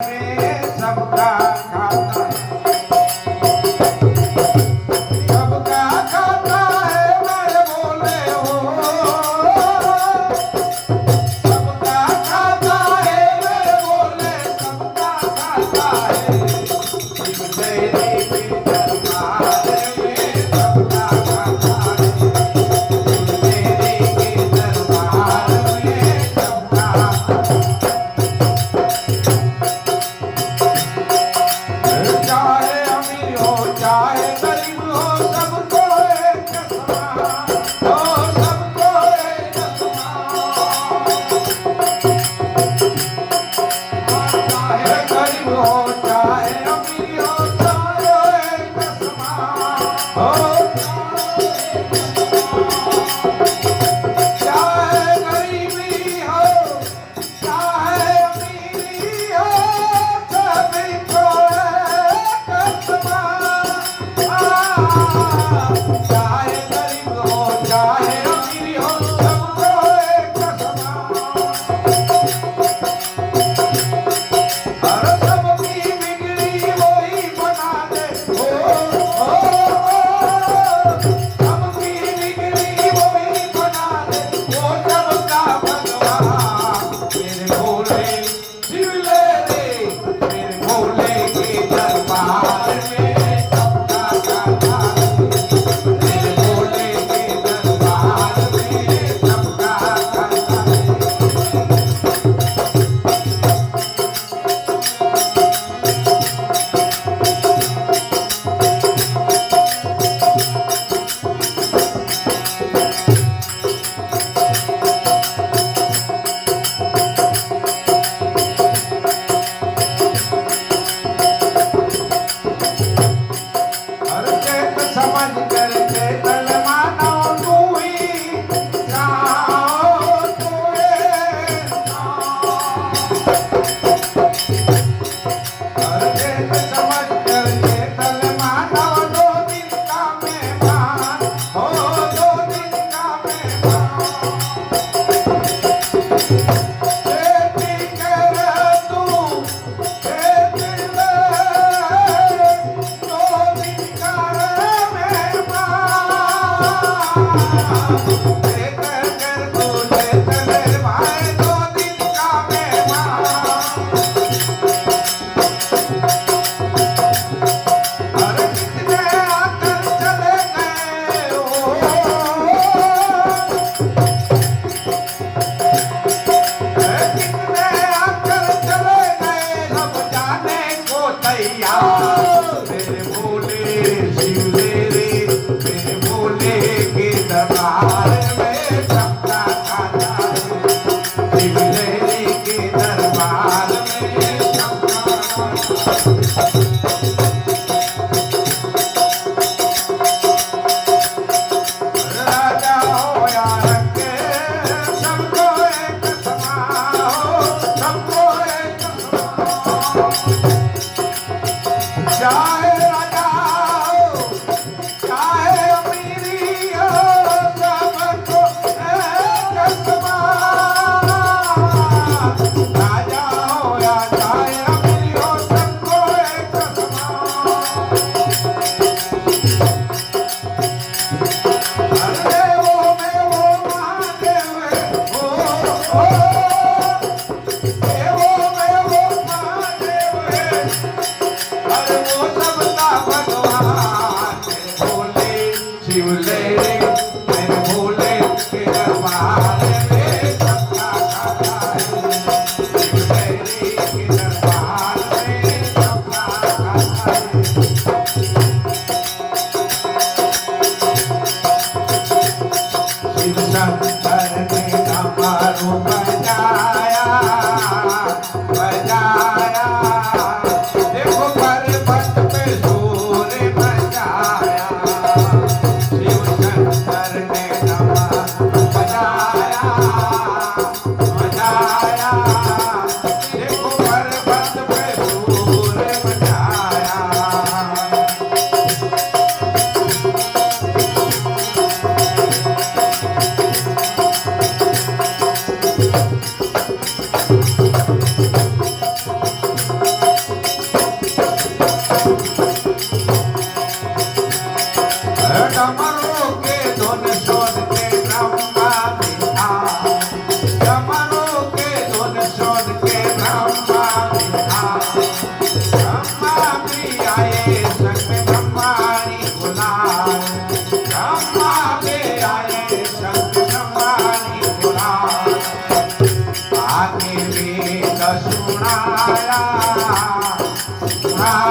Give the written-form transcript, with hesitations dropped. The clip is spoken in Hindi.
सबका खाता सबका खाता है मैं बोले हो सबका खाता है मैं बोले सबका खाता है शिव तेरी भी दरबार में सबका खाता है शिव तेरी भी दरबार में सबका चाहे अमीर हो चाहे गरीब हो सबको एक समान हो सबको एक समान चाहे गरीब हो चाहे अमीर हो चाहे एक समान हो चाहे गरीबी हो चाहे अमीरी हो सभी को एक समान चाहे गरीब हो चाहे अमीरी हो सबको एक समान हर सबकी बिगड़ी वही बना दे सबकी बिगड़ी वही बना दे वो सबका भगवान मेरे भोले शिवले रे मेरे भोले के दरबार में सबका खाता है मेरे भोले के दरबार में सबका खाता है हर चेत समझ कर चेतन मानो तूही जाओ तुए हर चेत समझ कर चेतन मानो दो दिन का मेहमान हो दो दिन का मेहमान खेती कर तू खेती ले दो दिन का मेहमान कर कर तू चेतन भाई दो दिन का मेहमान हर कितने आकर चले गए हो कितने आकर चले गए अब जाने को तैयार मेरे भोले शिव रे मेरे भोले के दरबार में सबका खाता है शिव रे के दरबार में सबका खाता राजा हो या रंगे सबको एक समान हो सबको एक समान चाहे राजा हो चाहे अमीरी हो सबको एक समान राजा हो या चाहे अमीरी हो सबको एक समान अरे वो में वो महादेव हो वो में वो महादेव अरे वो सबका भगवान मेरे भोले शिवले मेरे भोले के दरबार में सबका खाता है शिवले के दरबार में सबका खाता है शिव शंकर ने डमरू बजाया बजाया हाँ